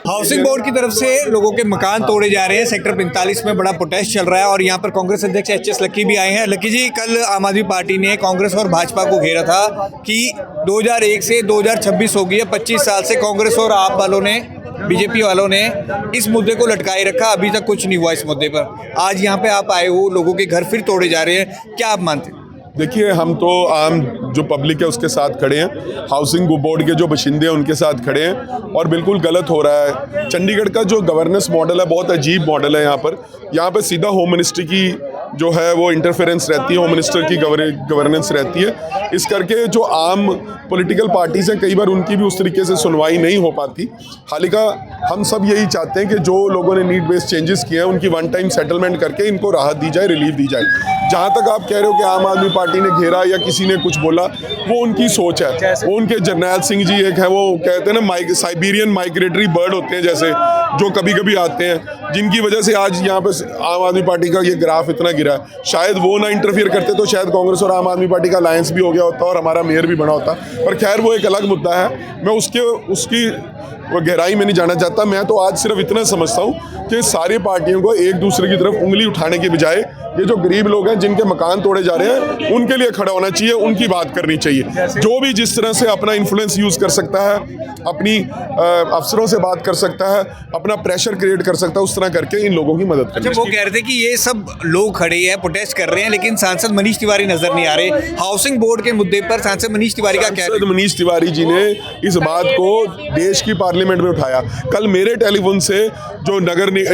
Housing board की तरफ से लोगों के मकान तोड़े जा रहे हैं। सेक्टर 45 में बड़ा प्रोटेस्ट चल रहा है और यहाँ पर कांग्रेस अध्यक्ष एच.एस. लक्की भी आए हैं। लक्की जी, कल आम आदमी पार्टी ने कांग्रेस और भाजपा को घेरा था कि 2001 से 2026 हो गई है, 25 साल से कांग्रेस और आप वालों ने, बीजेपी वालों ने इस मुद्दे को लटकाए रखा, अभी तक कुछ नहीं हुआ इस मुद्दे पर। आज यहाँ पे आप आए हो, लोगों के घर फिर तोड़े जा रहे हैं, क्या आप मानते हैं? देखिए, हम तो आम जो पब्लिक है उसके साथ खड़े हैं, हाउसिंग बोर्ड के जो बशिंदे हैं उनके साथ खड़े हैं और बिल्कुल गलत हो रहा है। चंडीगढ़ का जो गवर्नेंस मॉडल है बहुत अजीब मॉडल है। यहाँ पर सीधा होम मिनिस्ट्री की जो है वो इंटरफेरेंस रहती है, होम मिनिस्टर की गवर्नेंस रहती है। इस करके जो आम पॉलिटिकल पार्टीज़ हैं कई बार उनकी भी उस तरीके से सुनवाई नहीं हो पाती। हालांकि हम सब यही चाहते हैं कि जो लोगों ने नीड बेस्ड चेंजेस किए हैं उनकी वन टाइम सेटलमेंट करके इनको राहत दी जाए, रिलीफ दी जाए। जहाँ तक आप कह रहे हो कि आम आदमी पार्टी ने घेरा या किसी ने कुछ बोला, वो उनकी सोच है। वो उनके जरनैल सिंह जी एक है, वो कहते हैं ना साइबेरियन माइग्रेटरी बर्ड होते हैं जैसे, जो कभी कभी आते हैं, जिनकी वजह से आज यहाँ पर आम आदमी पार्टी का ये ग्राफ इतना गिरा है। शायद वो ना इंटरफियर करते तो शायद कांग्रेस और आम आदमी पार्टी का अलायंस भी हो गया होता और हमारा मेयर भी बना होता। पर खैर वो एक अलग मुद्दा है, मैं उसकी वो गहराई में नहीं जाना चाहता। मैं तो आज सिर्फ इतना समझता हूँ कि सारी पार्टियों को एक दूसरे की तरफ उंगली उठाने के बजाय ये जो गरीब लोग हैं जिनके मकान तोड़े जा रहे हैं उनके लिए खड़ा होना चाहिए, उनकी बात करनी चाहिए। जो भी जिस तरह से अपना इन्फ्लुएंस यूज़ कर सकता है, अपनी अफसरों से बात कर सकता है, अपना प्रेशर क्रिएट कर सकता है, उस तरह करके इन लोगों की मदद करनी चाहिए। वो कह रहे थे कि ये सब लोग खड़े हैं, प्रोटेस्ट कर रहे हैं, लेकिन सांसद मनीष तिवारी नजर नहीं आ रहे। हाउसिंग बोर्ड के मुद्दे पर सांसद मनीष तिवारी का कहना है। मनीष तिवारी जी ने इस बात को देश की पार्लियामेंट में उठाया। कल मेरे टेलीफोन से जो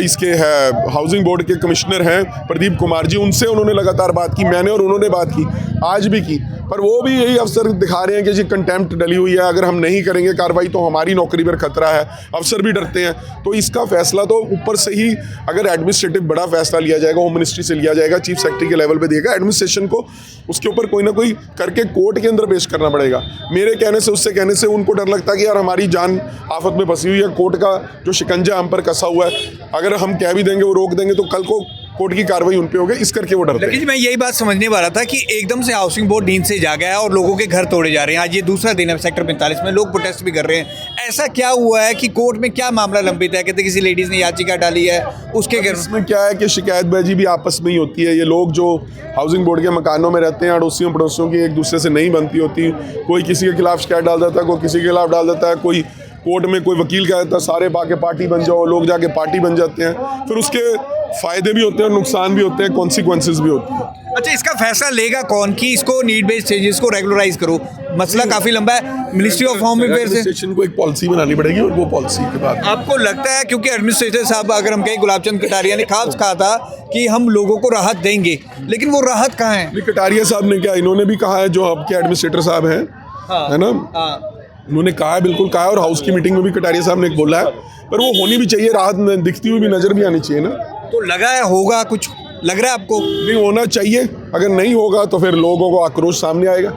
इसके है हाउसिंग बोर्ड के कमिश्नर हैं प्रदीप कुमार जी, उनसे उन्होंने लगातार बात की, मैंने और उन्होंने बात की, आज भी की। पर वो भी यही अफसर दिखा रहे हैं कि जी कंटेम्प्ट डली हुई है, अगर हम नहीं करेंगे कार्रवाई तो हमारी नौकरी पर खतरा है। अफसर भी डरते हैं। तो इसका फैसला तो ऊपर से ही अगर एडमिनिस्ट्रेटिव बड़ा फैसला लिया जाएगा, होम मिनिस्ट्री से लिया जाएगा, चीफ सेक्रेटरी के लेवल पे देगा, एडमिनिस्ट्रेशन को उसके ऊपर कोई ना कोई करके कोर्ट के अंदर पेश करना पड़ेगा। मेरे कहने से, उससे कहने से उनको डर लगता है कि यार हमारी जान आफत में फंसी हुई है, कोर्ट का जो शिकंजा हम पर कसा हुआ है, अगर हम कह भी देंगे, वो रोक देंगे तो कल को कोर्ट की कार्रवाई उन पे होगी, इस करके वो डरते हैं। लेकिन मैं यही बात समझने वाला था कि एकदम से हाउसिंग बोर्ड नींद से जागा है और लोगों के घर तोड़े जा रहे हैं। आज ये दूसरा दिन है सेक्टर 45 में, लोग प्रोटेस्ट भी कर रहे हैं। ऐसा क्या हुआ है कि कोर्ट में क्या मामला लंबित है? कहते किसी लेडीज ने याचिका डाली है, उसके घर इसमें क्या है कि शिकायतबाजी भी आपस में ही होती है। ये लोग जो हाउसिंग बोर्ड के मकानों में रहते हैं, अड़ोसियों पड़ोसियों की एक दूसरे से नहीं बनती होती। कोई किसी के खिलाफ शिकायत डाल देता है, कोई किसी के खिलाफ डाल देता है, कोई कोर्ट में कोई वकील कह देता है सारे बाके पार्टी बन जाओ, लोग जाके पार्टी बन जाते हैं। फिर उसके फायदे भी होते हैं, नुकसान भी होते हैं, कॉन्सिक्वेंसेस भी होते हैं। अच्छा, इसका फैसला लेगा कौन कि इसको नीड बेस्ड चेंजेस को रेगुलराइज करो? मसला काफी लंबा है। मिनिस्ट्री ऑफ होम अफेयर्स से एडमिनिस्ट्रेशन को एक पॉलिसी बनानी पड़ेगी और वो पॉलिसी के बाद आपको लगता है, क्योंकि एडमिनिस्ट्रेटर साहब, अगर हम कहें, गुलाब चंद कटारिया ने खास कहा था कि हम लोगों को राहत देंगे, लेकिन वो राहत कहाँ है? कटारिया साहब ने क्या, इन्होंने भी कहा है, जो आपके एडमिनिस्ट्रेटर साहब हैं, है ना, उन्होंने कहा है, बिल्कुल कहा है, और हाउस की मीटिंग में भी कटारिया साहब ने बोला है। पर वो होनी भी चाहिए, राहत दिखती हुई भी नजर भी आनी चाहिए ना। तो लगा है होगा, कुछ लग रहा है आपको? नहीं होना चाहिए। अगर नहीं होगा तो फिर लोगों को आक्रोश सामने आएगा।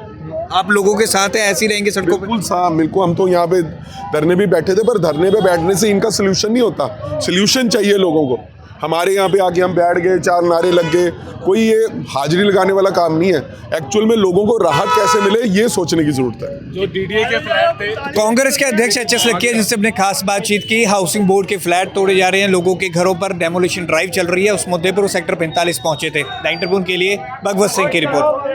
आप लोगों के साथ है, ऐसे ही रहेंगे सड़कों पे? बिल्कुल। हम तो यहाँ पे धरने भी बैठे थे, पर धरने पे बैठने से इनका सोल्यूशन नहीं होता। सोल्यूशन चाहिए लोगों को। हमारे यहाँ पे आके हम बैठ गए, 4 नारे लग गए, कोई ये हाजिरी लगाने वाला काम नहीं है। एक्चुअल में लोगों को राहत कैसे मिले ये सोचने की जरूरत है। जो डीडीए के फ्लैट थे, कांग्रेस के अध्यक्ष एच.एस. लक्की जिससे अपने खास बातचीत की। हाउसिंग बोर्ड के फ्लैट तोड़े जा रहे हैं, लोगों के घरों पर डेमोलिशन ड्राइव चल रही है, उस मुद्दे पर वो सेक्टर 45 पहुंचे थे। द इंटरव्यू के लिए भगवत सिंह की रिपोर्ट।